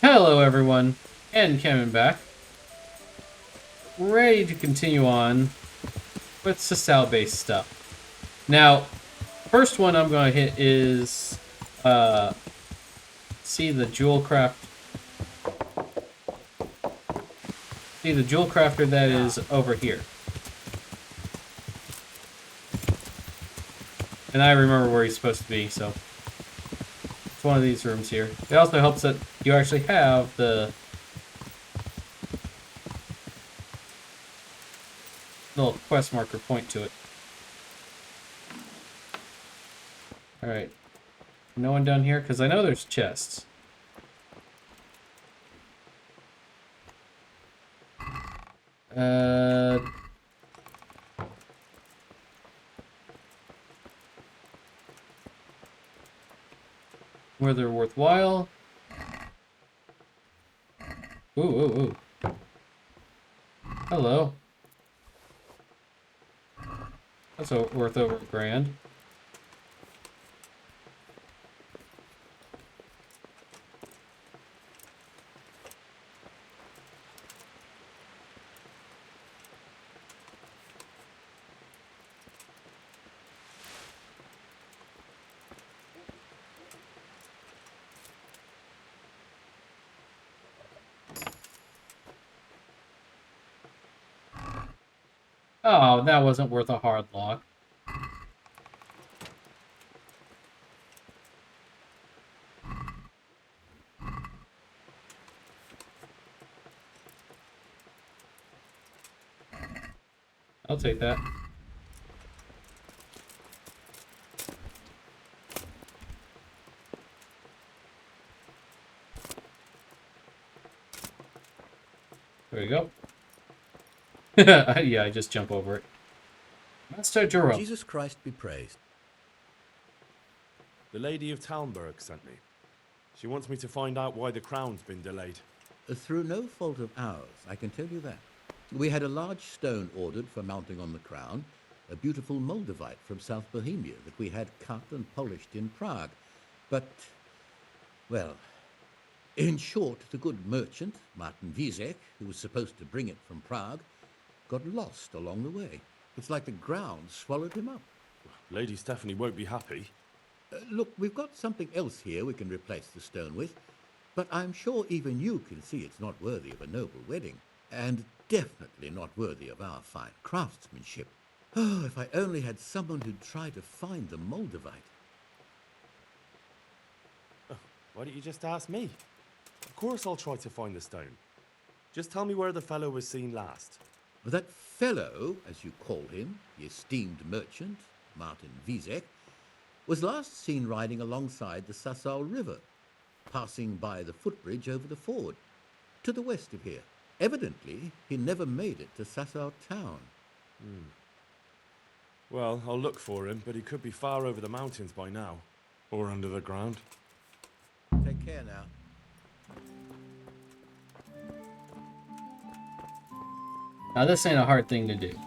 Hello everyone, N-camon back. Ready to continue on with Sasau-based stuff. Now, first one I'm going to hit is, see the jewel crafter that is over here. And I remember where he's supposed to be, so it's one of these rooms here. It also helps that you actually have the little quest marker point to it. Alright. No one down here? Because I know there's chests. Where they're worthwhile. Ooh, ooh, ooh. Hello. That's worth over $1,000. Oh, that wasn't worth a hard lock. I'll take that. There we go. Yeah, I just jump over it. Master Jerome. Jesus Christ be praised. The Lady of Talmberg sent me. She wants me to find out why the crown's been delayed. Through no fault of ours, I can tell you that. We had a large stone ordered for mounting on the crown, a beautiful Moldavite from South Bohemia that we had cut and polished in Prague. But, well, in short, the good merchant, Martin Wieseck, who was supposed to bring it from Prague, got lost along the way. It's like the ground swallowed him up. Lady Stephanie won't be happy. Look, we've got something else here we can replace the stone with, but I'm sure even you can see it's not worthy of a noble wedding, and definitely not worthy of our fine craftsmanship. Oh, if I only had someone who'd try to find the Moldavite. Oh, why don't you just ask me? Of course I'll try to find the stone. Just tell me where the fellow was seen last. That fellow, as you call him, the esteemed merchant, Martin Wieseck, was last seen riding alongside the Sasau River, passing by the footbridge over the ford, to the west of here. Evidently, he never made it to Sasau town. Well, I'll look for him, but he could be far over the mountains by now. Or under the ground. Take care now. Now this ain't a hard thing to do.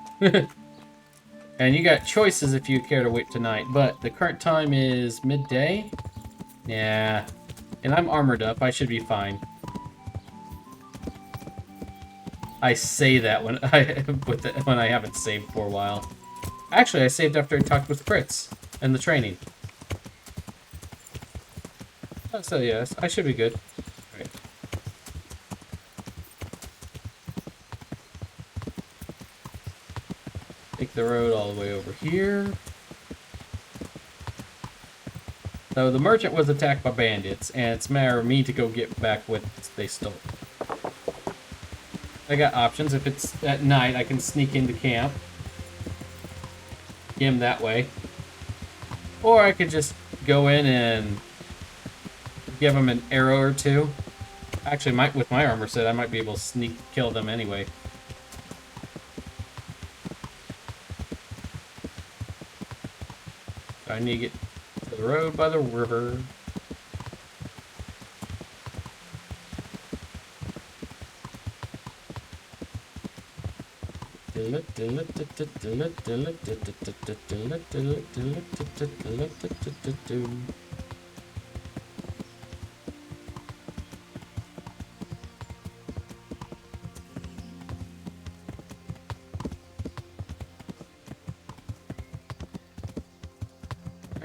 And you got choices if you care to wait tonight, but the current time is midday? Yeah. And I'm armored up, I should be fine. I say that when I haven't saved for a while. Actually, I saved after I talked with Fritz and the training. So yes, I should be good. All right. Take the road all the way over here. So the merchant was attacked by bandits, and it's a matter of me to go get back what they stole. I got options. If it's at night, I can sneak into camp. Get him that way. Or I could just go in and give him an arrow or two. Actually, with my armor set, I might be able to kill them anyway. I need to get to the road by the river.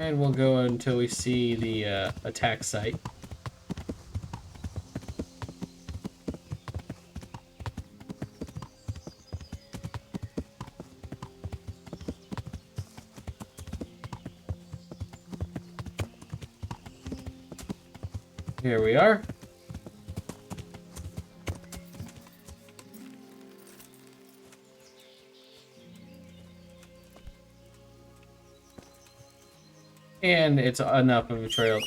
And we'll go until we see the attack site. Here we are. And it's enough of a trail.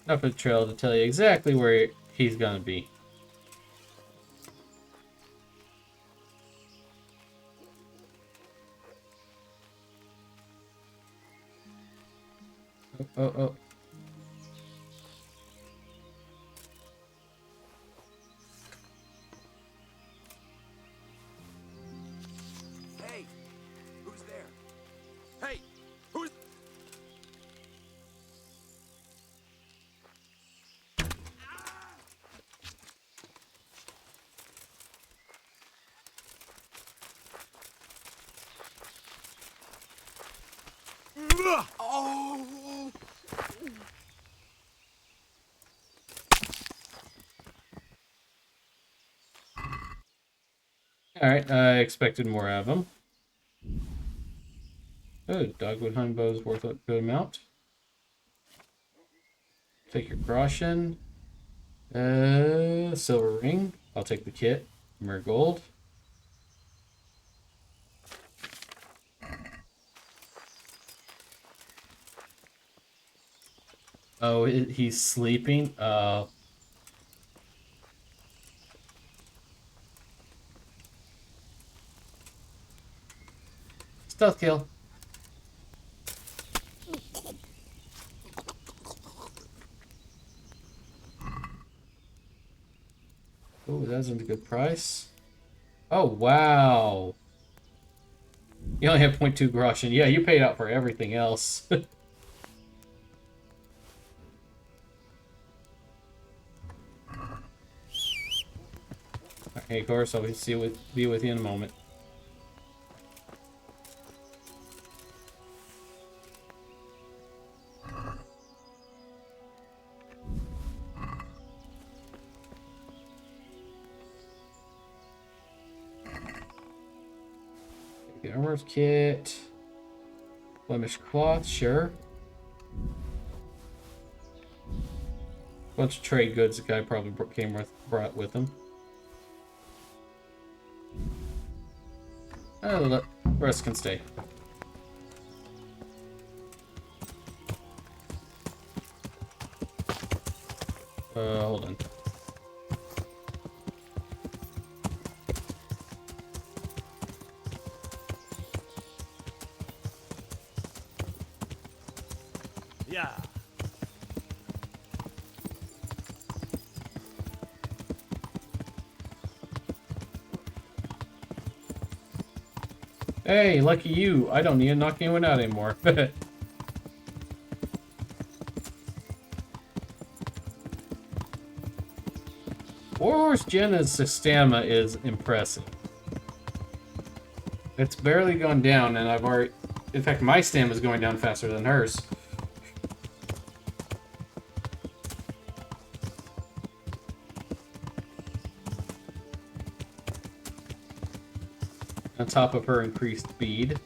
Enough of a trail to tell you exactly where he's gonna be. Oh. Hey, who's there? Hey, who's... Oh! Alright, I expected more out of him. Oh, dogwood hunting bow is worth a good amount. Take your groschen. Silver ring. I'll take the kit. Mer gold. Oh, he's sleeping? Stealth kill. Oh, that wasn't a good price. Oh, wow. You only have 0.2 groschen. Yeah, you paid out for everything else. Hey, of course, I'll be with you in a moment. The armor's kit. Blemish cloth, sure. Bunch of trade goods the guy probably brought with him. The rest can stay. Hold on. Yeah. Hey, lucky you. I don't need to knock anyone out anymore. Warhorse Jenna's stamina is impressive. It's barely gone down, and I've already... In fact, my stamina is going down faster than hers. On top of her increased speed.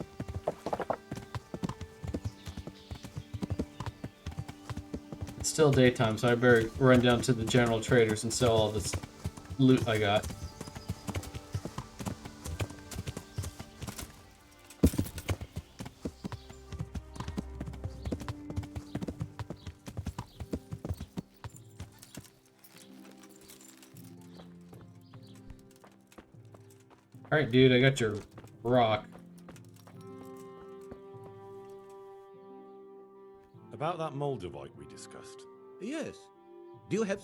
It's still daytime, so I better run down to the general traders and sell all this loot I got. Alright, dude, I got your rock. About that Moldavite we discussed. Yes. Do you have...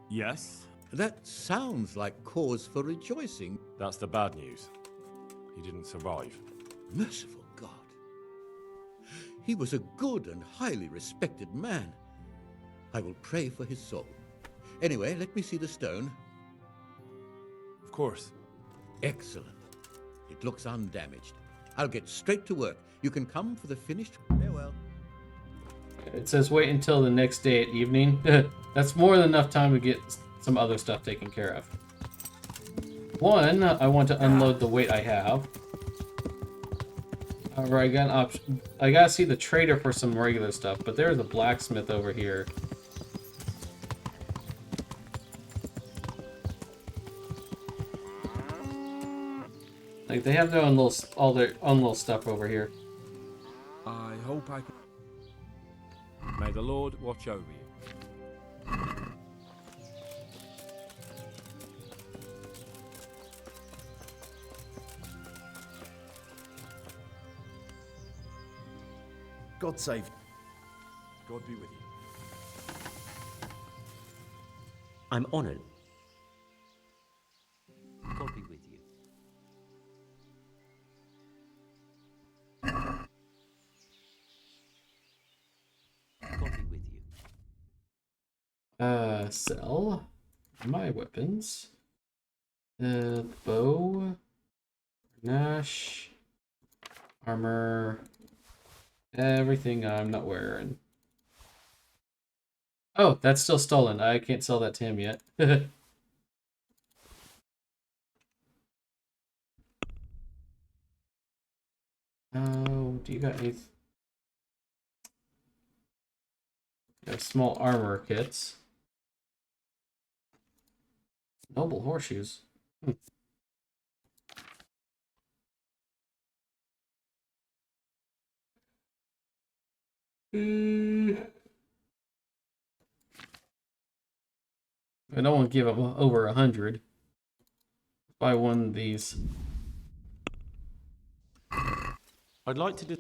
Yes. That sounds like cause for rejoicing. That's the bad news. He didn't survive. Merciful God. He was a good and highly respected man. I will pray for his soul. Anyway, let me see the stone. Of course. Excellent. It looks undamaged. I'll get straight to work. You can come for the finished... Farewell. It says wait until the next day at evening. That's more than enough time to get some other stuff taken care of. One, I want to unload the weight I have. However, I got an option. I gotta see the trader for some regular stuff, but there's a blacksmith over here. Like, they have their own little, all their own little stuff over here. I hope I can... May the Lord watch over you. God save you. God be with you. I'm honored. God be with you. God be with you. Sell my weapons. Bow, Nash, armor, everything I'm not wearing. Oh, that's still stolen. I can't sell that to him yet. Oh, do you got any? Got small armor kits. Noble horseshoes. I don't want to give up over 100. Buy one of these. I'd like to do...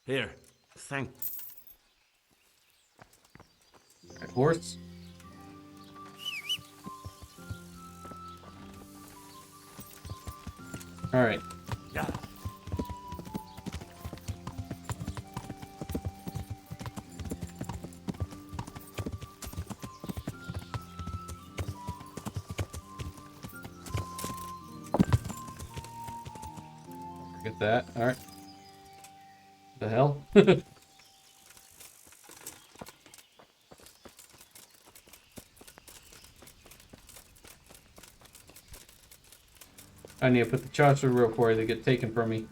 Here. Thank. Right, horse. All right. Yeah. Get that. All right. The hell? I need to put the charger real before they get taken from me.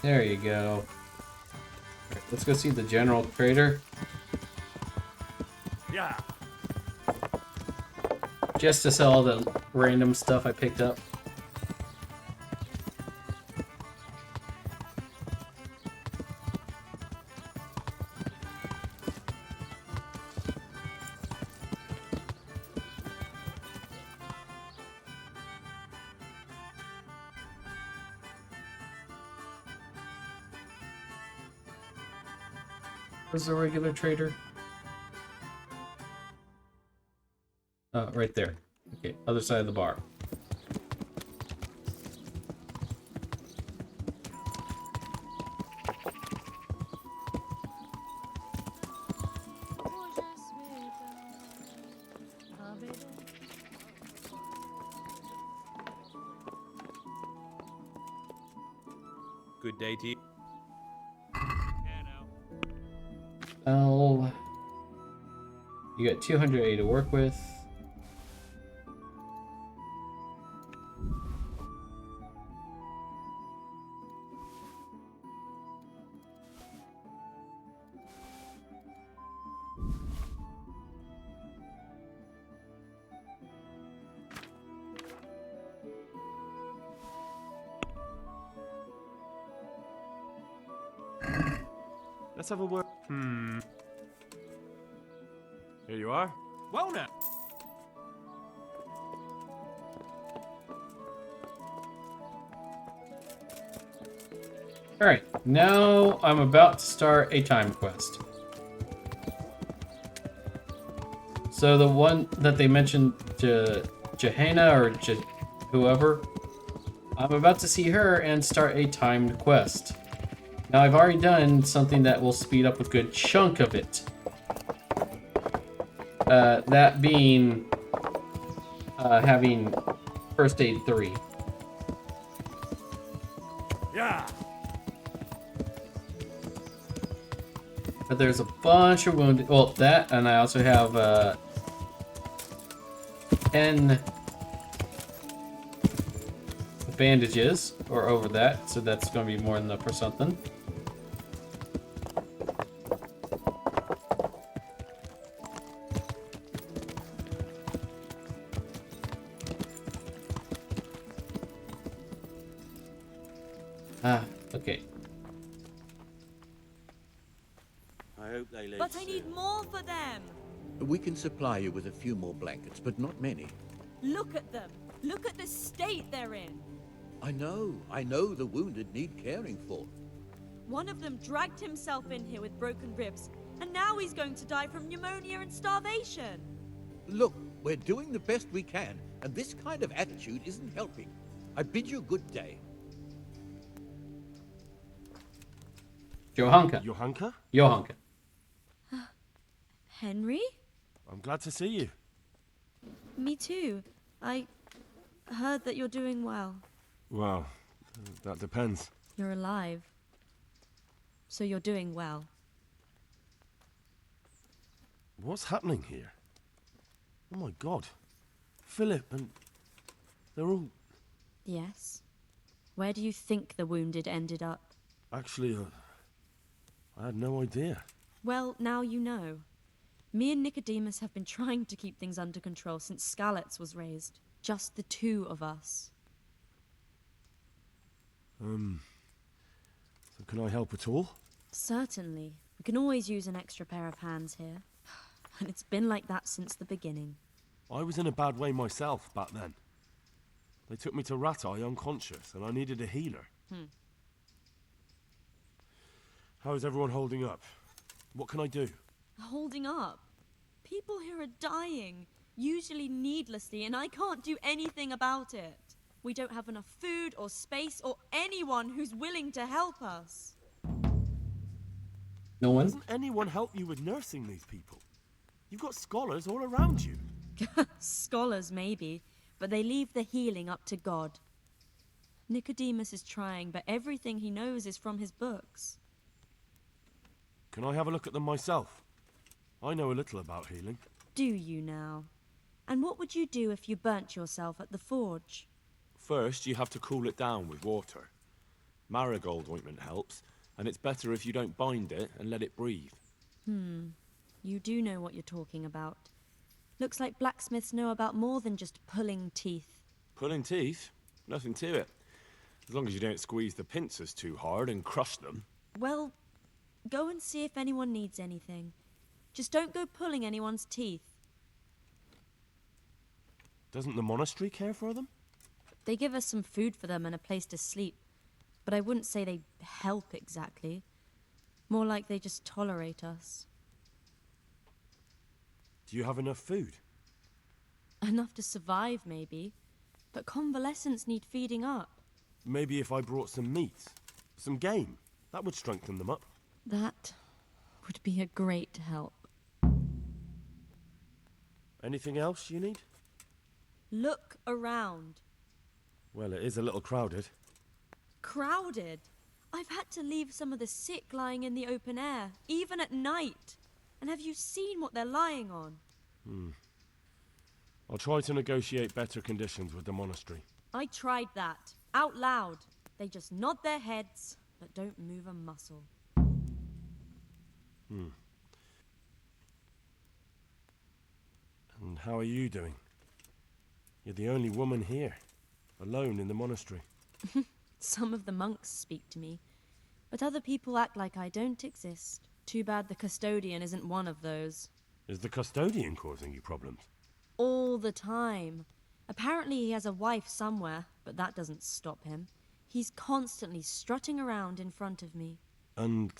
There you go. Right, let's go see the general trader. Yeah. Just to sell all the random stuff I picked up. Where's the regular trader? Right there. Okay, other side of the bar. Good day to you. Oh, you got 280 to work with. Let's have a word. Here you are. Well now. Alright, now I'm about to start a time quest. So the one that they mentioned, Johanna or whoever, I'm about to see her and start a timed quest. Now I've already done something that will speed up a good chunk of it. That being having First Aid 3. Yeah. But there's a bunch of wounded. Well, that, and I also have N bandages, or over that, so that's going to be more than enough for something. Okay. I hope they live But I soon. need more for them. We can supply you with a few more blankets, but not many. Look at them. Look at the state they're in. I know the wounded need caring for. One of them dragged himself in here with broken ribs, and now he's going to die from pneumonia and starvation. Look, we're doing the best we can, and this kind of attitude isn't helping. I bid you good day. Johanka. Johanka? Johanka. Henry? I'm glad to see you. Me too. I heard that you're doing well. Well, that depends. You're alive. So you're doing well. What's happening here? Oh my god. Philip and... they're all... Yes. Where do you think the wounded ended up? Actually, I had no idea. Well, now you know. Me and Nicodemus have been trying to keep things under control since Skalitz was raised. Just the two of us. So can I help at all? Certainly. We can always use an extra pair of hands here. And it's been like that since the beginning. I was in a bad way myself back then. They took me to Ratai unconscious, and I needed a healer. How is everyone holding up? What can I do? Holding up. People here are dying, usually needlessly, and I can't do anything about it. We don't have enough food or space or anyone who's willing to help us. No one? Doesn't anyone help you with nursing these people? You've got scholars all around you. Scholars, maybe, but they leave the healing up to God. Nicodemus is trying, but everything he knows is from his books. Can I have a look at them myself? I know a little about healing. Do you now? And what would you do if you burnt yourself at the forge? First, you have to cool it down with water. Marigold ointment helps, and it's better if you don't bind it and let it breathe. You do know what you're talking about. Looks like blacksmiths know about more than just pulling teeth. Pulling teeth? Nothing to it. As long as you don't squeeze the pincers too hard and crush them. Well, go and see if anyone needs anything. Just don't go pulling anyone's teeth. Doesn't the monastery care for them? They give us some food for them and a place to sleep, but I wouldn't say they help exactly. More like they just tolerate us. Do you have enough food? Enough to survive, maybe, but convalescents need feeding up. Maybe if I brought some meat, some game, that would strengthen them up. That would be a great help. Anything else you need? Look around. Well, it is a little crowded. Crowded. I've had to leave some of the sick lying in the open air, even at night. And have you seen what they're lying on? I'll try to negotiate better conditions with the monastery. I tried that, out loud. They just nod their heads, but don't move a muscle. And how are you doing? You're the only woman here, alone in the monastery. Some of the monks speak to me, but other people act like I don't exist. Too bad the custodian isn't one of those. Is the custodian causing you problems? All the time. Apparently he has a wife somewhere, but that doesn't stop him. He's constantly strutting around in front of me. And,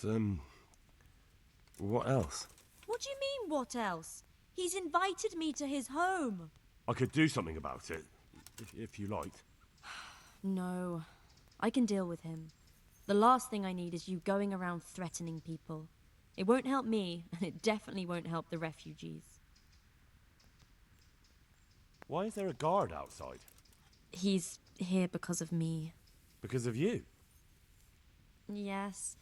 what else? What do you mean, what else? He's invited me to his home. I could do something about it, if you liked. No, I can deal with him. The last thing I need is you going around threatening people. It won't help me, and it definitely won't help the refugees. Why is there a guard outside? He's here because of me. Because of you? Yes.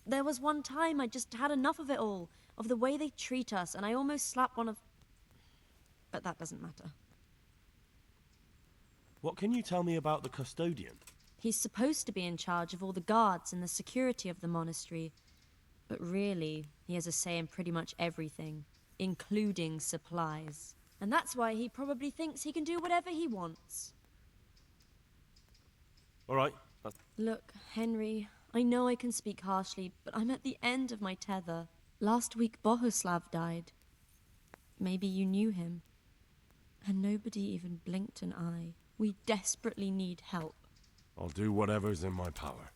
There was one time I just had enough of it all, of the way they treat us, and I almost slapped one of... But that doesn't matter. What can you tell me about the custodian? He's supposed to be in charge of all the guards and the security of the monastery. But really, he has a say in pretty much everything, including supplies. And that's why he probably thinks he can do whatever he wants. All right. Look, Henry, I know I can speak harshly, but I'm at the end of my tether. Last week, Bohuslav died. Maybe you knew him. And nobody even blinked an eye. We desperately need help. I'll do whatever's in my power.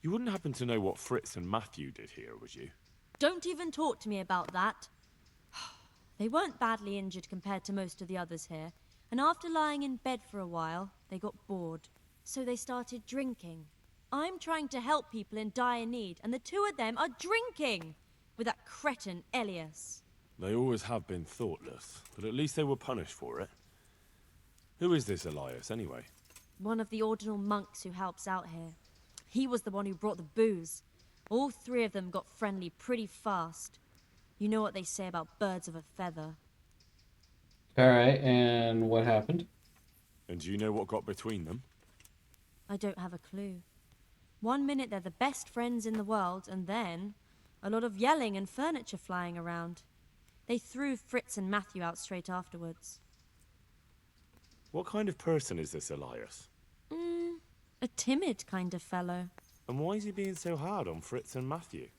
You wouldn't happen to know what Fritz and Matthew did here, would you? Don't even talk to me about that. They weren't badly injured compared to most of the others here, and after lying in bed for a while, they got bored. So they started drinking. I'm trying to help people in dire need, and the two of them are drinking! With that cretin Elias. They always have been thoughtless, but at least they were punished for it. Who is this Elias, anyway? One of the ordinal monks who helps out here. He was the one who brought the booze. All three of them got friendly pretty fast. You know what they say about birds of a feather. Alright, and what happened? And do you know what got between them? I don't have a clue. One minute they're the best friends in the world, and then a lot of yelling and furniture flying around. They threw Fritz and Matthew out straight afterwards. What kind of person is this Elias? A timid kind of fellow. And why is he being so hard on Fritz and Matthew?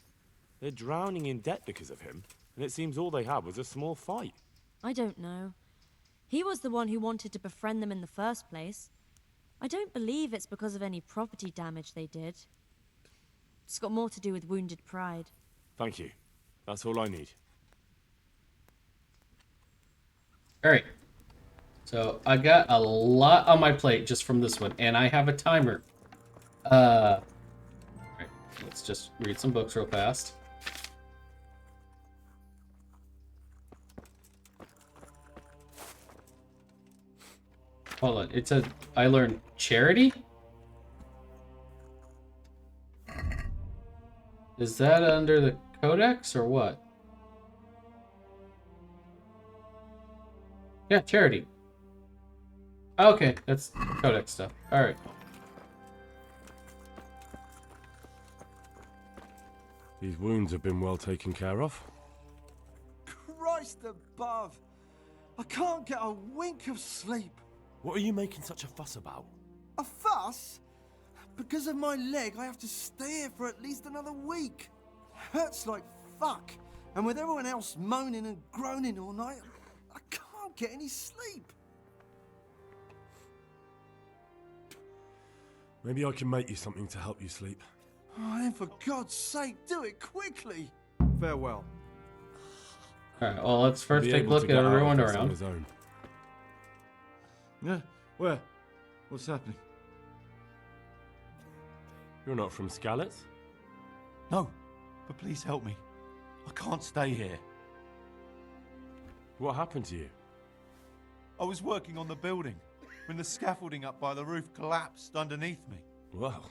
They're drowning in debt because of him, and it seems all they had was a small fight. I don't know. He was the one who wanted to befriend them in the first place. I don't believe it's because of any property damage they did. It's got more to do with wounded pride. Thank you. That's all I need. Alright. So, I got a lot on my plate just from this one, and I have a timer. Alright, let's just read some books real fast. Hold on, it said I learned charity? Is that under the codex or what? Yeah, charity. Okay, that's codex stuff. Alright. These wounds have been well taken care of. Christ above! I can't get a wink of sleep. What are you making such a fuss about? A fuss? Because of my leg, I have to stay here for at least another week. Hurts like fuck. And with everyone else moaning and groaning all night, I can't get any sleep. Maybe I can make you something to help you sleep. Oh, then for God's sake, do it quickly. Farewell. Alright, well, let's first Be take a able to look get at out of everyone this on around. his own. Yeah, where? What's happening? You're not from Skalitz? No, but please help me. I can't stay here. What happened to you? I was working on the building when the scaffolding up by the roof collapsed underneath me. Well,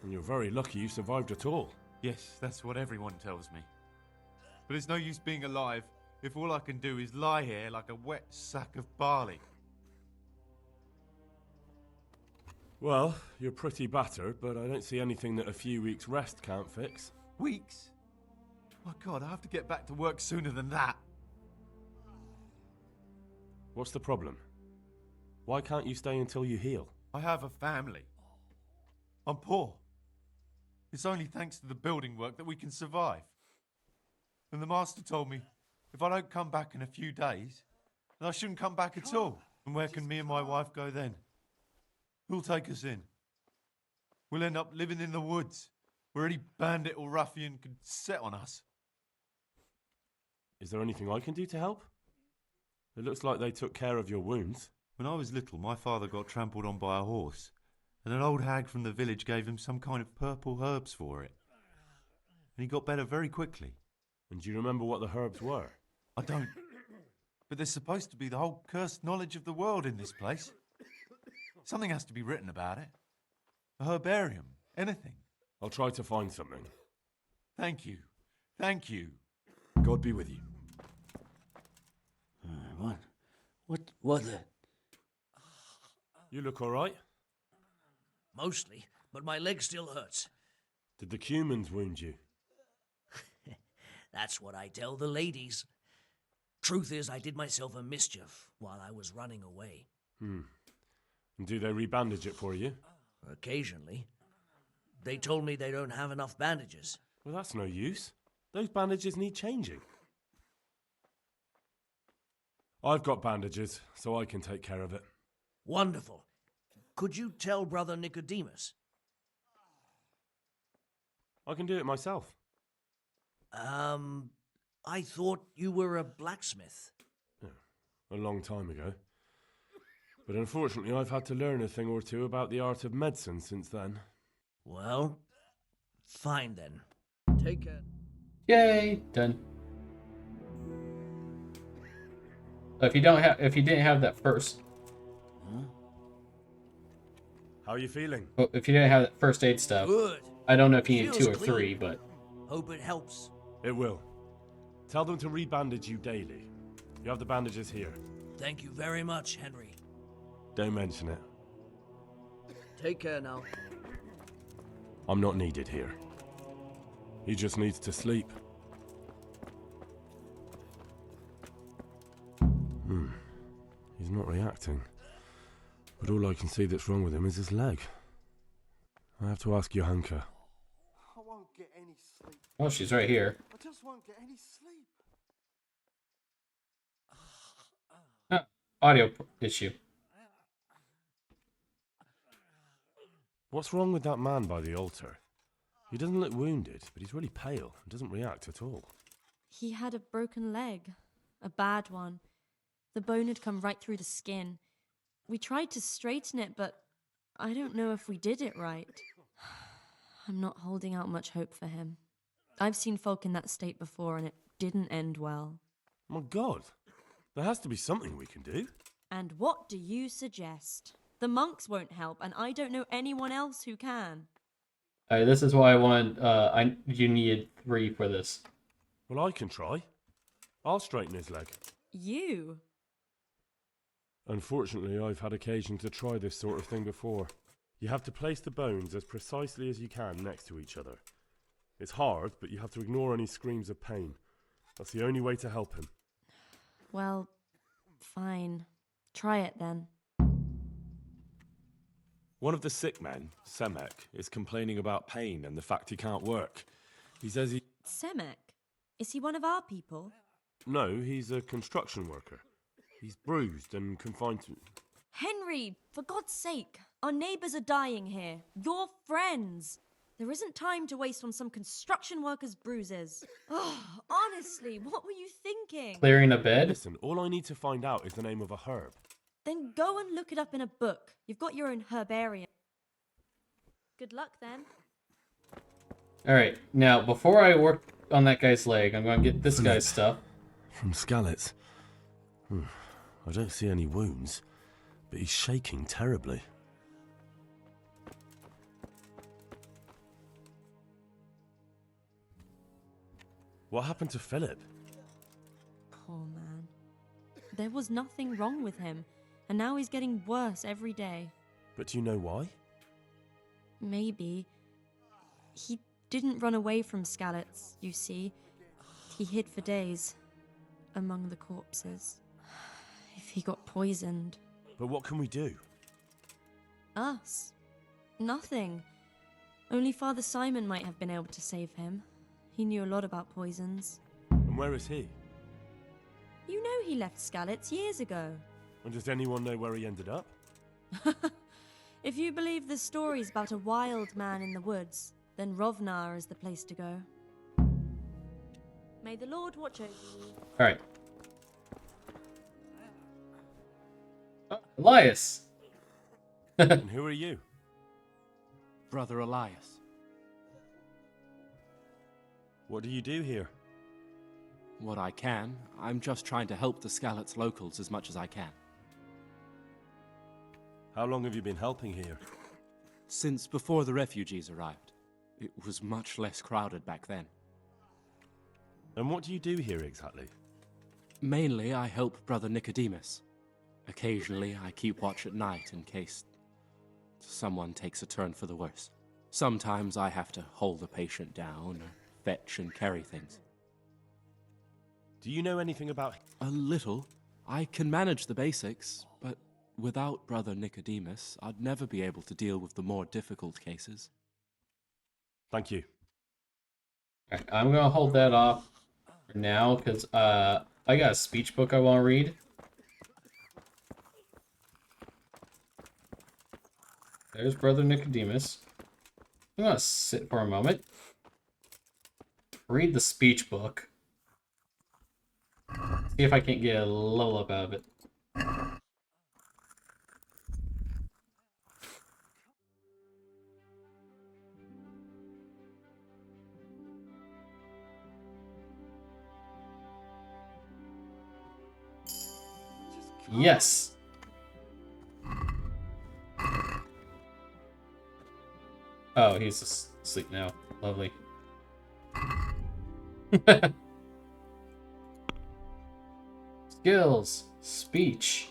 and you're very lucky you survived at all. Yes, that's what everyone tells me. But it's no use being alive if all I can do is lie here like a wet sack of barley. Well, you're pretty battered, but I don't see anything that a few weeks' rest can't fix. Weeks? My God, I have to get back to work sooner than that. What's the problem? Why can't you stay until you heal? I have a family. I'm poor. It's only thanks to the building work that we can survive. And the master told me if I don't come back in a few days, then I shouldn't come back at all. And where can me and my wife go then? Who'll take us in? We'll end up living in the woods, where any bandit or ruffian could set on us. Is there anything I can do to help? It looks like they took care of your wounds. When I was little, my father got trampled on by a horse, and an old hag from the village gave him some kind of purple herbs for it. And he got better very quickly. And do you remember what the herbs were? I don't. But there's supposed to be the whole cursed knowledge of the world in this place. Something has to be written about it. A herbarium. Anything. I'll try to find something. Thank you. Thank you. God be with you. What the? You look all right? Mostly, but my leg still hurts. Did the Cumans wound you? That's what I tell the ladies. Truth is, I did myself a mischief while I was running away. And do they rebandage it for you? Occasionally. They told me they don't have enough bandages. Well, that's no use. Those bandages need changing. I've got bandages, so I can take care of it. Wonderful. Could you tell Brother Nicodemus? I can do it myself. I thought you were a blacksmith. A long time ago. But unfortunately, I've had to learn a thing or two about the art of medicine since then. Well, fine then. Take care. Yay, done. If you didn't have that first, How are you feeling? if you didn't have that first aid stuff, Good. I don't know if you need Feels 2 or clean. 3, but Hope it helps. It will. Tell them to rebandage you daily. You have the bandages here. Thank you very much, Henry. Don't mention it. Take care now. I'm not needed here. He just needs to sleep. He's not reacting. But all I can see that's wrong with him is his leg. I have to ask Johanka. I won't get any sleep. oh, she's right here. I just won't get any sleep. Audio issue. What's wrong with that man by the altar? He doesn't look wounded, but he's really pale and doesn't react at all. He had a broken leg. A bad one. The bone had come right through the skin. We tried to straighten it, but I don't know if we did it right. I'm not holding out much hope for him. I've seen folk in that state before, and it didn't end well. My God, there has to be something we can do. And what do you suggest? The monks won't help, and I don't know anyone else who can. Alright, this is why I wanted, you needed 3 for this. Well, I can try. I'll straighten his leg. You? Unfortunately, I've had occasion to try this sort of thing before. You have to place the bones as precisely as you can next to each other. It's hard, but you have to ignore any screams of pain. That's the only way to help him. Well, fine. Try it then. One of the sick men, Semek, is complaining about pain and the fact he can't work. He says he... Semek? Is he one of our people? No, he's a construction worker. He's bruised and confined to... Henry, for God's sake, our neighbours are dying here. Your friends. There isn't time to waste on some construction worker's bruises. Oh, honestly, what were you thinking? Clearing a bed? Listen, all I need to find out is the name of a herb. Then go and look it up in a book. You've got your own herbarium. Good luck then. Alright, now, before I work on that guy's leg, I'm going to get this guy's stuff. From Skalitz. I don't see any wounds, but he's shaking terribly. What happened to Philip? Poor man. There was nothing wrong with him, and now he's getting worse every day. But do you know why? Maybe. He didn't run away from Skalitz, you see. He hid for days, among the corpses. If he got poisoned. But what can we do? Us? Nothing. Only Father Simon might have been able to save him. He knew a lot about poisons. And where is he? You know he left Skalitz years ago. And does anyone know where he ended up? If you believe the stories about a wild man in the woods, then Rovnar is the place to go. May the Lord watch over you. Alright. Oh, Elias! And who are you? Brother Elias. What do you do here? What I can. I'm just trying to help the Skalitz locals as much as I can. How long have you been helping here? Since before the refugees arrived. It was much less crowded back then. And what do you do here exactly? Mainly, I help Brother Nicodemus. Occasionally, I keep watch at night in case someone takes a turn for the worse. Sometimes I have to hold a patient down or fetch and carry things. Do you know anything about... A little. I can manage the basics, but without Brother Nicodemus, I'd never be able to deal with the more difficult cases. Thank you. Alright, I'm gonna hold that off for now, because I got a speech book I want to read. There's Brother Nicodemus. I'm gonna sit for a moment. Read the speech book. See if I can't get a level up out of it. Yes. Oh, he's asleep now. Lovely. Skills. Speech.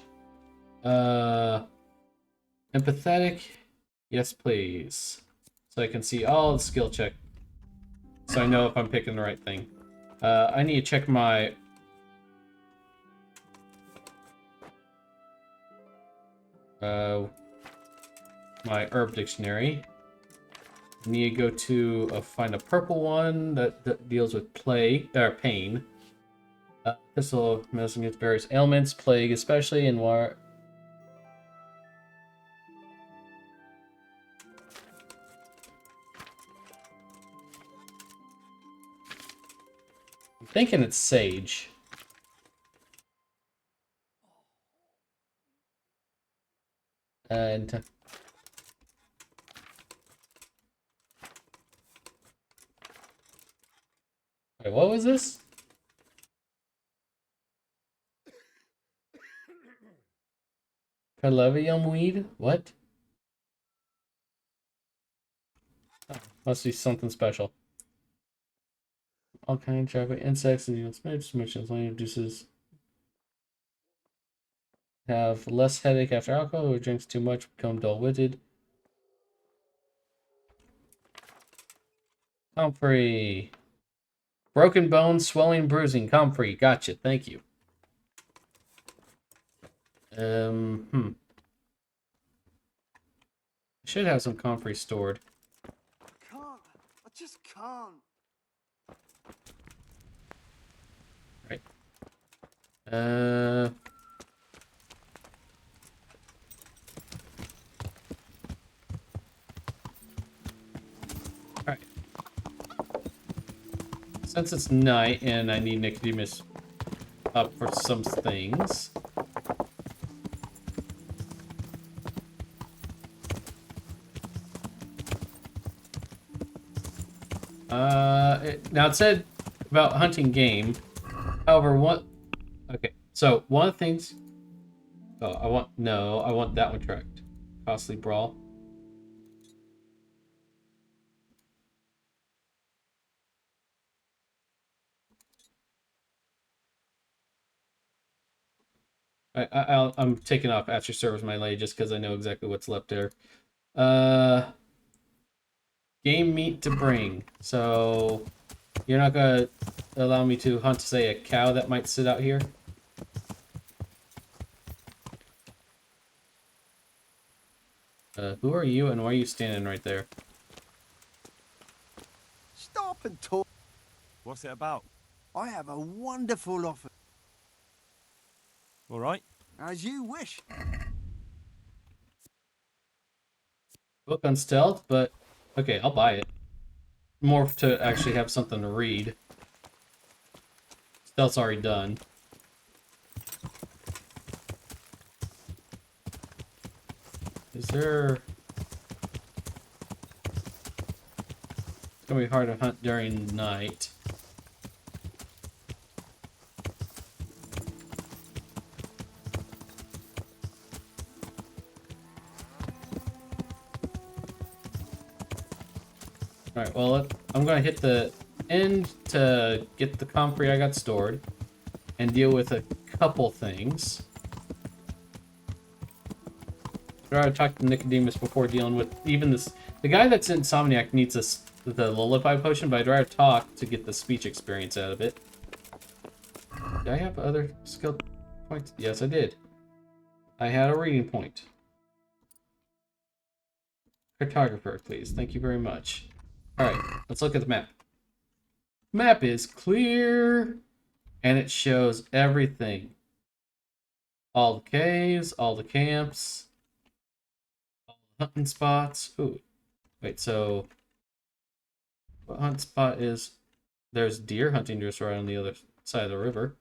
Empathetic. Yes, please. So I can see all the skill check. So I know if I'm picking the right thing. I need to check my... my herb dictionary. I need to go to find a purple one that deals with plague or pain. Thistle of medicine against various ailments, plague especially, and war. I'm thinking it's sage. And wait, what was this? Calevium weed? What? Oh, must be something special. All kinds of insects and mentions only reduces. Have less headache after alcohol, who drinks too much become dull-witted. Comfrey. Broken bones, swelling, bruising. Comfrey. Gotcha. Thank you. I should have some comfrey stored. I can't. I just can't. Right. Alright. Since it's night and I need Nicodemus up for some things. Now it said about hunting game. However, okay, so one of the things. Oh, I want that one tracked. Costly brawl. I'm taking off after service my lay just because I know exactly what's left there. Game meat to bring. So you're not gonna allow me to hunt, say, a cow that might sit out here? Who are you and why are you standing right there? Stop and talk. What's it about? I have a wonderful offer. All right. As you wish. Book on stealth, but okay, I'll buy it. More to actually have something to read. That's already done. Is there... It's gonna be hard to hunt during the night. Alright, well, I'm gonna hit the end to get the comfrey I got stored and deal with a couple things. I'd rather talk to Nicodemus before dealing with even this. The guy that's insomniac needs the lullaby potion, but I'd rather talk to get the speech experience out of it. Did I have other skill points? Yes, I did. I had a reading point. Cartographer, please. Thank you very much. Alright, let's look at the map. Map is clear, and it shows everything. All the caves, all the camps, all the hunting spots. Ooh, wait, so what hunt spot is... There's deer hunting just right on the other side of the river.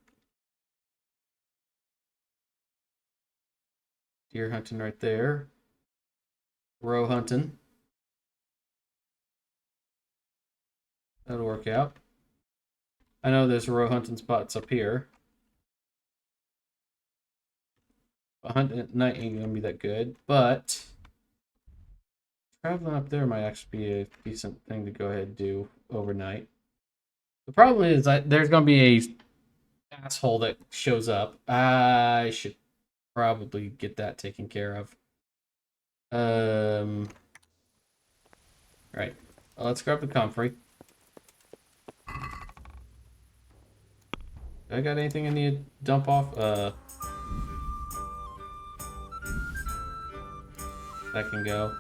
Deer hunting right there. Roe hunting. That'll work out. I know there's roe hunting spots up here. But hunting at night ain't gonna be that good, but traveling up there might actually be a decent thing to go ahead and do overnight. The problem is that there's gonna be a asshole that shows up. I should probably get that taken care of. Right. Well, let's grab the comfrey. I got anything I need to dump off? That can go.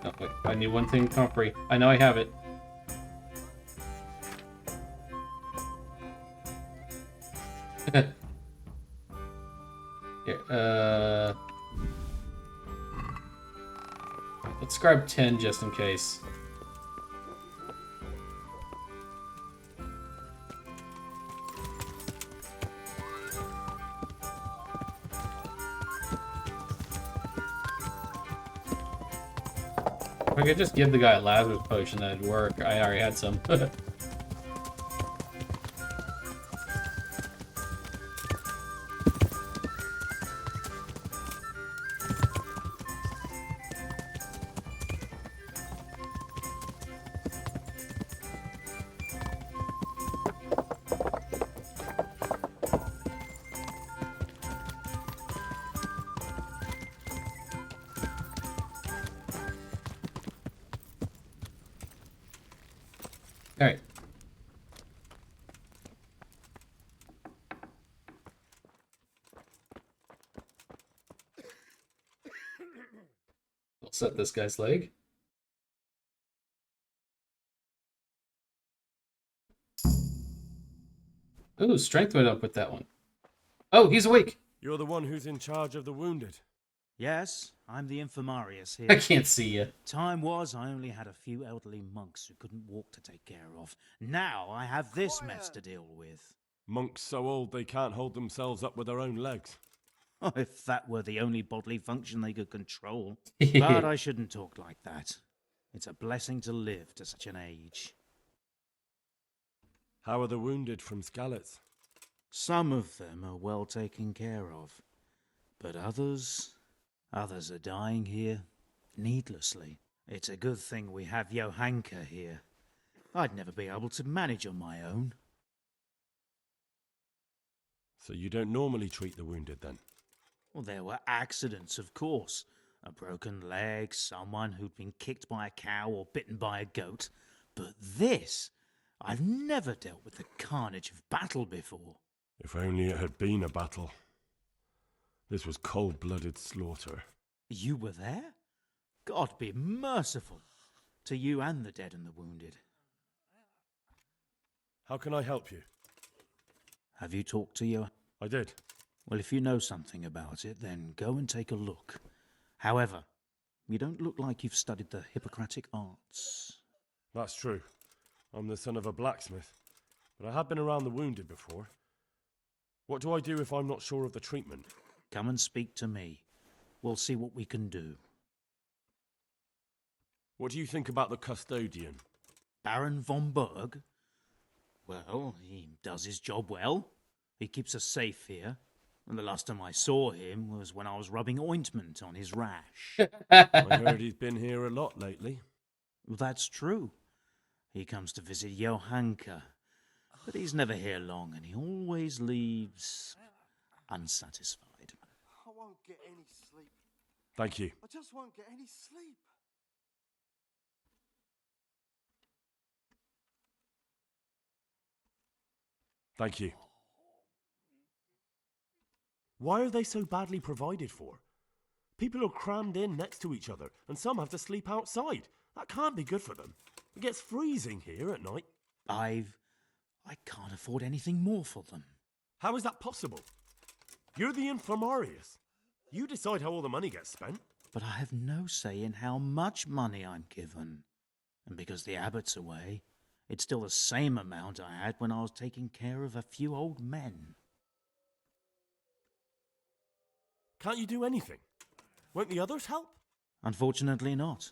Oh, wait, I need one thing comfrey. I know I have it. Here, let's grab 10 just in case. If I could just give the guy a Lazarus potion, that'd work. I already had some. Alright. We'll set this guy's leg. Ooh, strength went up with that one. Oh, he's awake! You're the one who's in charge of the wounded. Yes, I'm the infirmarius here. I can't see you. Time was I only had a few elderly monks who couldn't walk to take care of. Now I have this mess to deal with. Monks so old they can't hold themselves up with their own legs. Oh, if that were the only bodily function they could control. But I shouldn't talk like that. It's a blessing to live to such an age. How are the wounded from Skalitz? Some of them are well taken care of. But others are dying here needlessly. It's a good thing we have Johanka here. I'd never be able to manage on my own. So you don't normally treat the wounded then? Well, there were accidents, of course. A broken leg, someone who'd been kicked by a cow or bitten by a goat. But this, I've never dealt with the carnage of battle before. If only it had been a battle. This was cold-blooded slaughter. You were there? God be merciful to you and the dead and the wounded. How can I help you? Have you talked to your... I did. Well, if you know something about it, then go and take a look. However, you don't look like you've studied the Hippocratic arts. That's true. I'm the son of a blacksmith, but I have been around the wounded before. What do I do if I'm not sure of the treatment? Come and speak to me. We'll see what we can do. What do you think about the custodian? Baron von Berg? Well, he does his job well. He keeps us safe here. And the last time I saw him was when I was rubbing ointment on his rash. I heard he's been here a lot lately. Well, that's true. He comes to visit Johanka, but he's never here long, and he always leaves unsatisfied. I won't get any sleep. Thank you. I just won't get any sleep. Thank you. Why are they so badly provided for? People are crammed in next to each other, and some have to sleep outside. That can't be good for them. It gets freezing here at night. I can't afford anything more for them. How is that possible? You're the infirmarius. You decide how all the money gets spent. But I have no say in how much money I'm given. And because the abbot's away, it's still the same amount I had when I was taking care of a few old men. Can't you do anything? Won't the others help? Unfortunately not.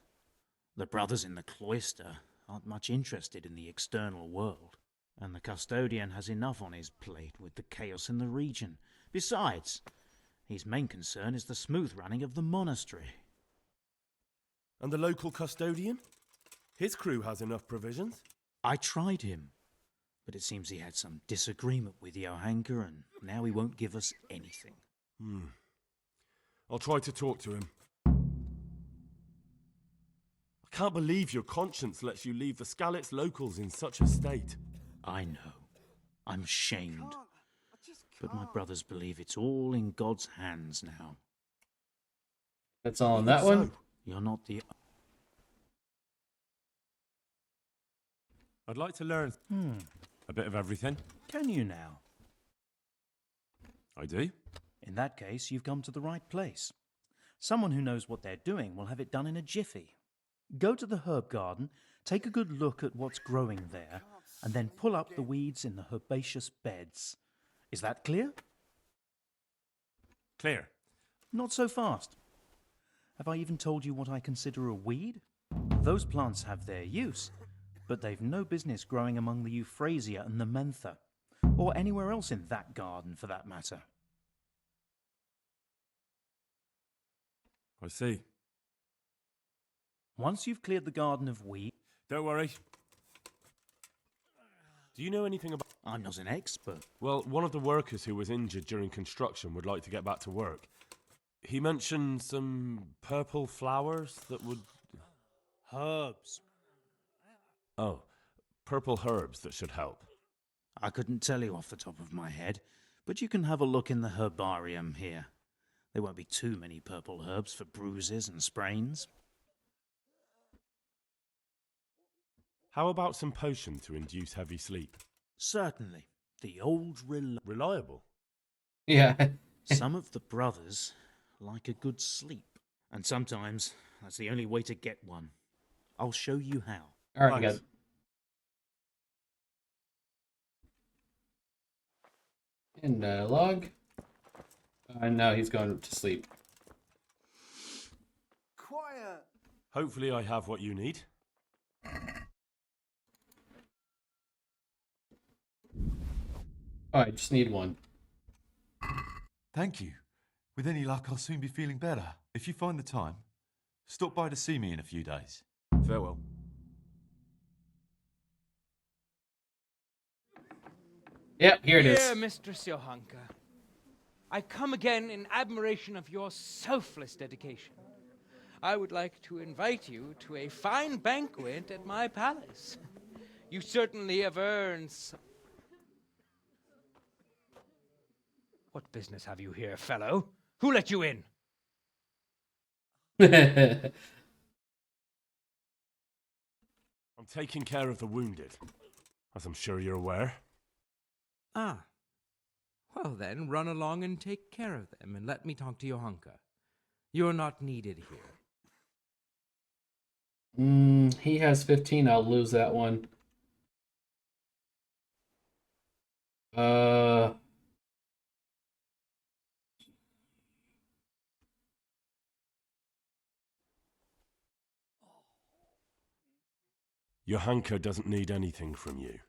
The brothers in the cloister aren't much interested in the external world, and the custodian has enough on his plate with the chaos in the region. Besides, his main concern is the smooth running of the monastery. And the local custodian? His crew has enough provisions. I tried him, but it seems he had some disagreement with Johanka, and now he won't give us anything. I'll try to talk to him. I can't believe your conscience lets you leave the Skalitz locals in such a state. I know. I'm shamed. But my brothers believe it's all in God's hands now. That's all on that one? You're not the... I'd like to learn a bit of everything. Can you now? I do. In that case, you've come to the right place. Someone who knows what they're doing will have it done in a jiffy. Go to the herb garden, take a good look at what's growing there, and then pull up the weeds in the herbaceous beds. Is that clear? Clear. Not so fast. Have I even told you what I consider a weed? Those plants have their use, but they've no business growing among the euphrasia and the mentha, or anywhere else in that garden for that matter. I see. Once you've cleared the garden of weeds... Don't worry. Do you know anything about... I'm not an expert. Well, one of the workers who was injured during construction would like to get back to work. He mentioned some purple flowers that would... Herbs. Oh, purple herbs that should help. I couldn't tell you off the top of my head, but you can have a look in the herbarium here. There won't be too many purple herbs for bruises and sprains. How about some potion to induce heavy sleep? Certainly. The old Reliable? Yeah. Some of the brothers like a good sleep, and sometimes that's the only way to get one. I'll show you how. All right, guys. In dialogue. And now he's going to sleep. Quiet! Hopefully I have what you need. Oh, I just need one. Thank you. With any luck, I'll soon be feeling better. If you find the time, stop by to see me in a few days. Farewell. Yep, here it is. Dear Mistress Johanka, I come again in admiration of your selfless dedication. I would like to invite you to a fine banquet at my palace. You certainly have earned some... What business have you here, fellow? Who let you in? I'm taking care of the wounded. as I'm sure you're aware. Ah. Well then, run along and take care of them, and let me talk to Johanka. You're not needed here. He has 15. I'll lose that one. Johanka doesn't need anything from you.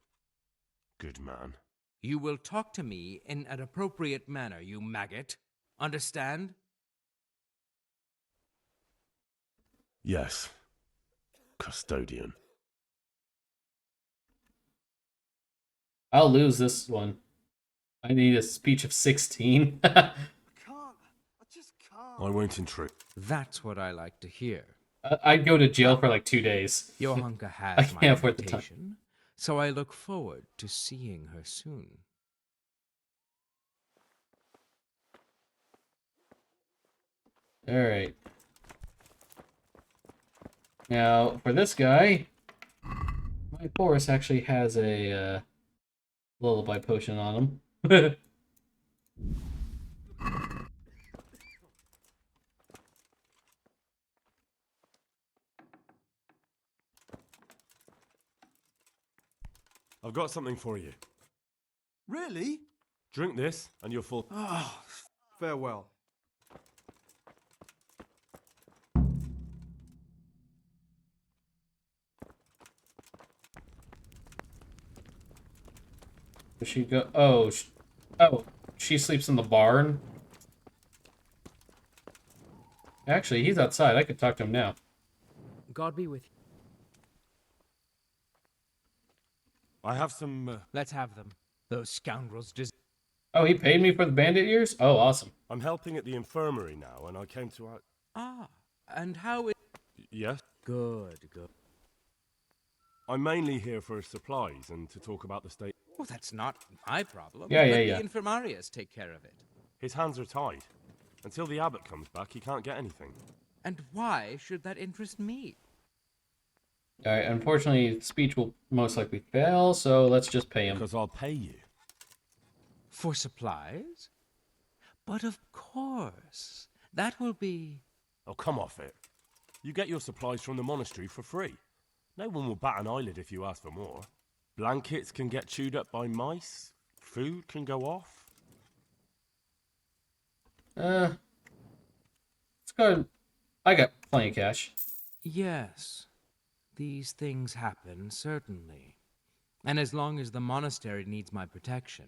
Good man. You will talk to me in an appropriate manner, you maggot. Understand? Yes. Custodian. I'll lose this one. I need a speech of 16. I won't intrude. That's what I like to hear. I'd go to jail for like 2 days. Johanka I has my can't afford the time. invitation, so I look forward to seeing her soon. Alright. Now, for this guy, my horse actually has a lullaby potion on him. I've got something for you. Really? Drink this, and you're full. Ah, farewell. Does she go? Oh, oh, she sleeps in the barn. Actually, he's outside. I could talk to him now. God be with you. I have some. Let's have them. Those scoundrels Oh, he paid me for the bandit ears? Oh, awesome. I'm helping at the infirmary now, and I came to. Ah, and how is... Yes? Good, good. I'm mainly here for supplies and to talk about the state. Well, that's not my problem. Yeah, Let yeah. the infirmarius take care of it. His hands are tied. Until the abbot comes back, he can't get anything. And why should that interest me? Alright, unfortunately, speech will most likely fail, so let's just pay him. Because I'll pay you. For supplies? But of course. That will be... Oh, come off it. You get your supplies from the monastery for free. No one will bat an eyelid if you ask for more. Blankets can get chewed up by mice. Food can go off. Let's go ahead. I got plenty of cash. Yes. These things happen, certainly. And as long as the monastery needs my protection,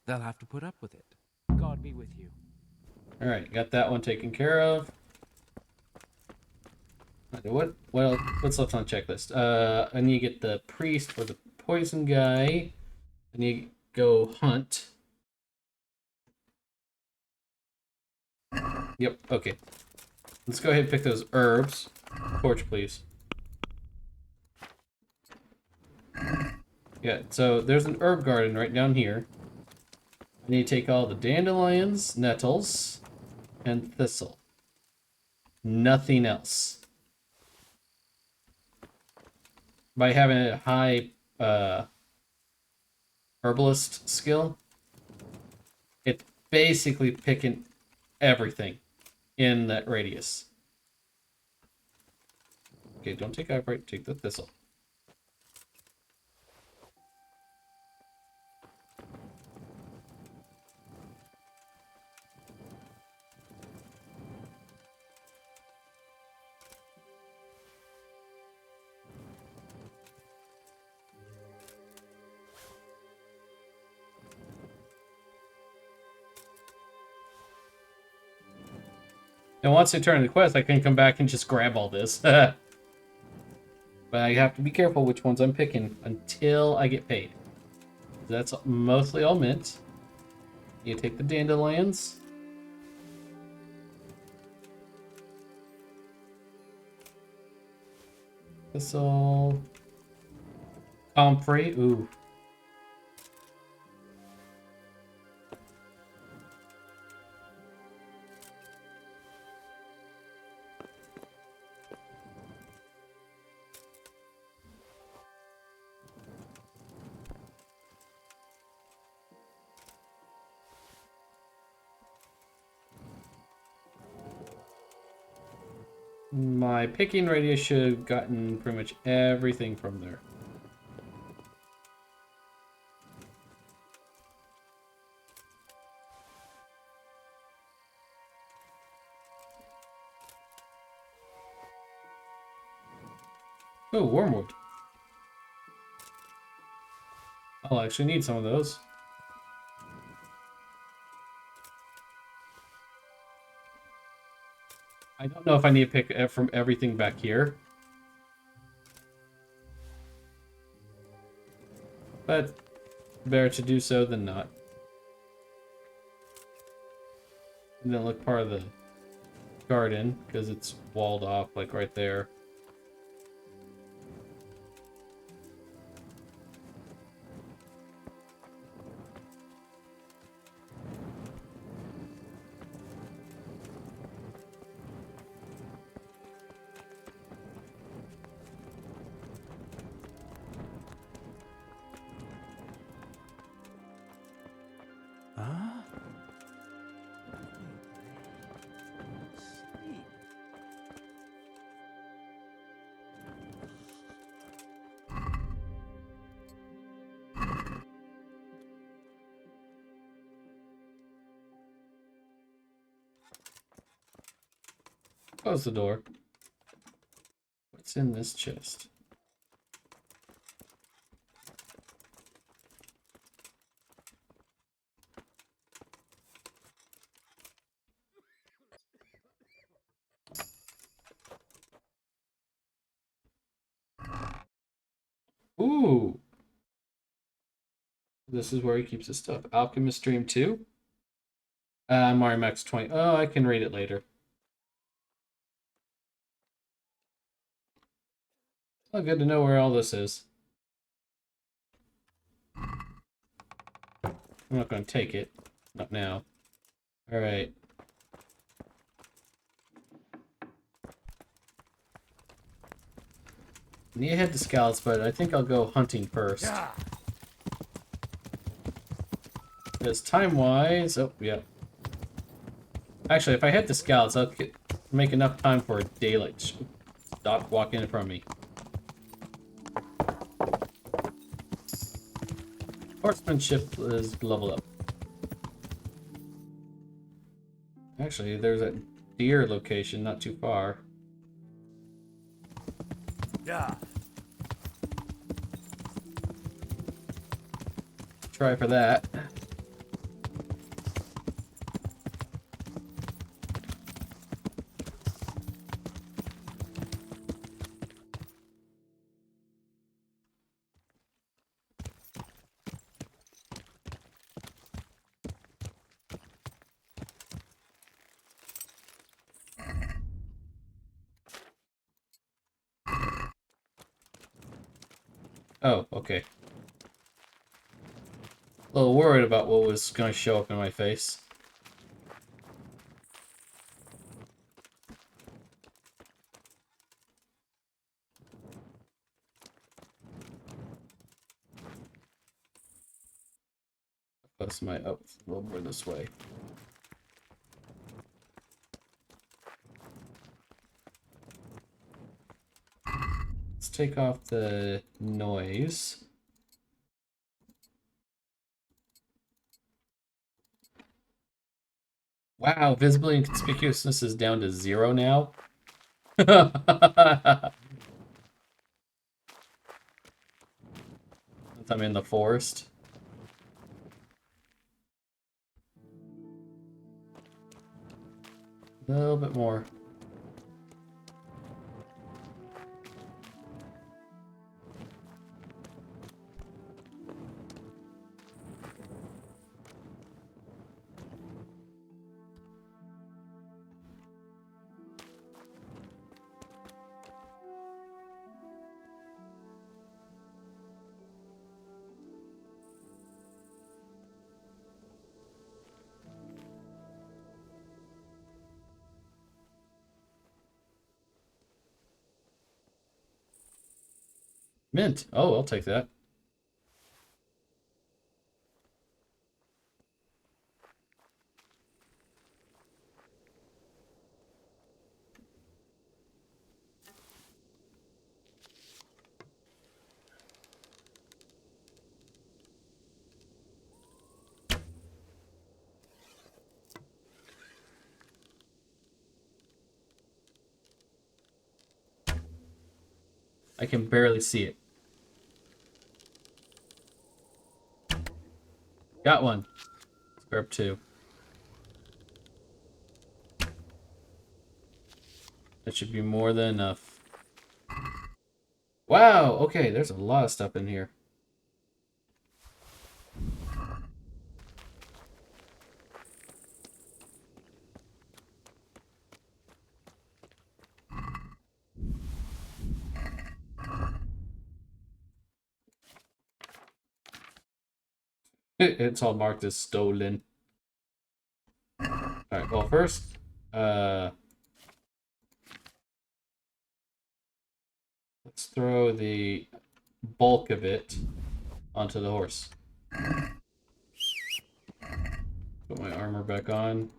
they'll have to put up with it. God be with you. Alright, got that one taken care of. Okay, what's left on the checklist? I need to get the priest for the poison guy. I need to go hunt. Yep, okay. Let's go ahead and pick those herbs. Torch, please. Yeah, so there's an herb garden right down here. I need to take all the dandelions, nettles, and thistle. Nothing else. By having a high herbalist skill, it's basically picking everything in that radius. Okay, don't take upright, take the thistle. And once I turn the quest, I can come back and just grab all this. But I have to be careful which ones I'm picking until I get paid. That's mostly all mint. You take the dandelions. Thistle. Comfrey. Ooh. My picking radius should have gotten pretty much everything from there. Oh, wormwood. I'll actually need some of those. I don't know if I need to pick from everything back here. But better to do so than not. And then look part of the garden, because it's walled off, like right there. Huh? Close the door. What's in this chest? Ooh! This is where he keeps his stuff. Alchemist Dream 2? Mario Max 20. Oh, I can read it later. Oh, good to know where all this is. I'm not going to take it. Not now. Alright. I need to head to Scouts, but I think I'll go hunting first. Because time-wise... Oh, yeah. Actually, if I head to Scouts, I'll make enough time for a daylight. Stop walking in front of me. Horsemanship is level up. Actually, there's a deer location not too far. Yeah. Try for that. Oh, okay. A little worried about what was going to show up in my face. Plus my... Oh, a little more this way. Let's take off the noise. Wow, visibility and conspicuousness is down to 0 now. Since I'm in the forest. A little bit more. Mint. Oh, I'll take that. I can barely see it. Got one. Let's grab 2. That should be more than enough. Wow, okay, there's a lot of stuff in here. It's all marked as stolen. Alright, well first, let's throw the bulk of it onto the horse. Put my armor back on.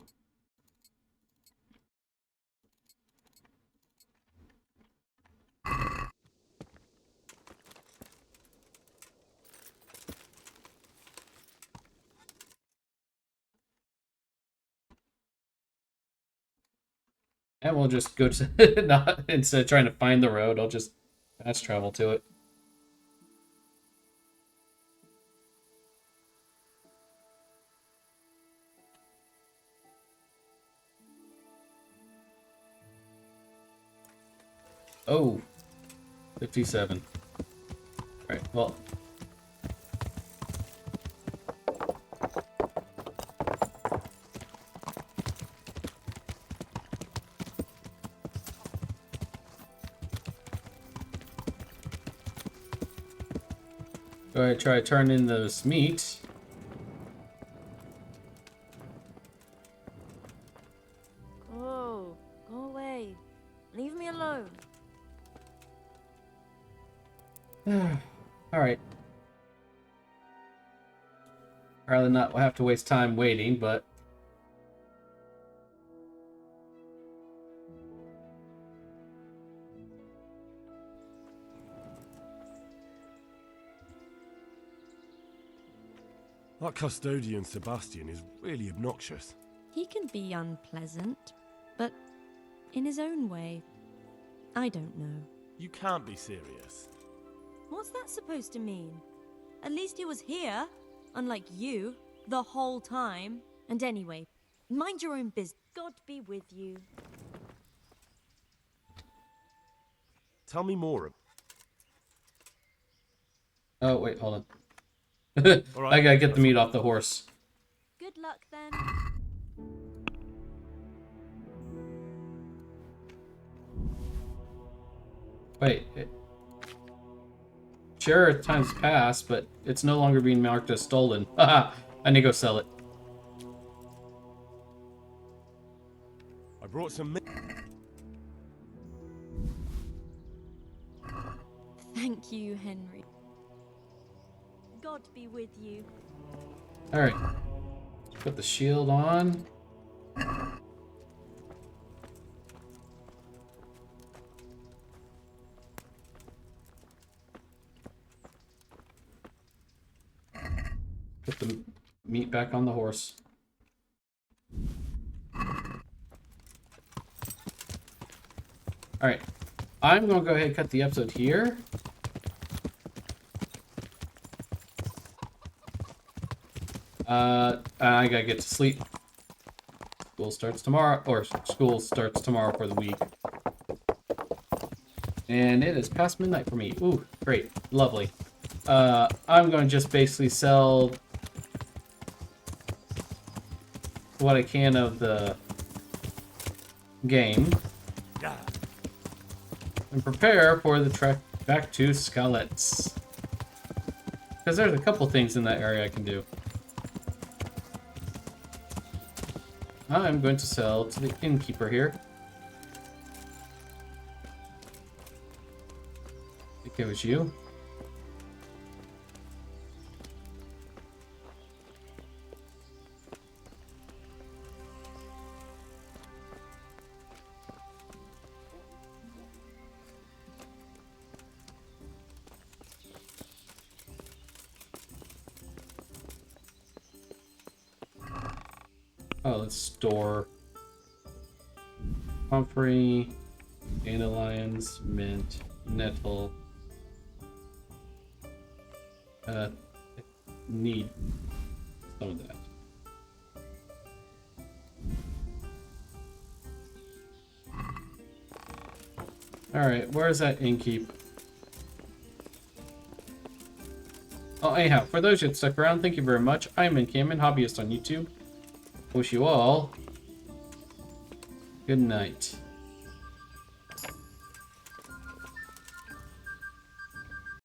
And we'll just go to, not, instead of trying to find the road, I'll just fast travel to it. Oh, 57. Alright, well. Go ahead, try to turn in those meat. Oh, go away. Leave me alone. Alright. Rather not have to waste time waiting, but... That custodian Sebastian is really obnoxious. He can be unpleasant, but in his own way. I don't know. You can't be serious. What's that supposed to mean? At least he was here, unlike you, the whole time. And anyway, mind your own business. God be with you. Tell me more. Oh, wait, hold on. All right, I gotta get the meat off the horse. Good luck then. Wait. Sure, time's passed, but it's no longer being marked as stolen. Haha, I need to go sell it. I brought some meat. Thank you, Henry. God be with you. Alright. Put the shield on. Put the meat back on the horse. Alright. I'm gonna go ahead and cut the episode here. I gotta get to sleep. School starts tomorrow, or school starts tomorrow for the week. And it is past midnight for me. Ooh, great. Lovely. I'm going to just basically sell what I can of the game. And prepare for the trek back to Skeletts. Because there's a couple things in that area I can do. I'm going to sell to the innkeeper here. I think it was you. Oh, let's store comfrey, dandelions, mint, nettle, need some of that. Alright, where's that innkeep? Oh, anyhow, for those that stuck around, thank you very much. I'm N-camon, hobbyist on YouTube. Wish you all good night.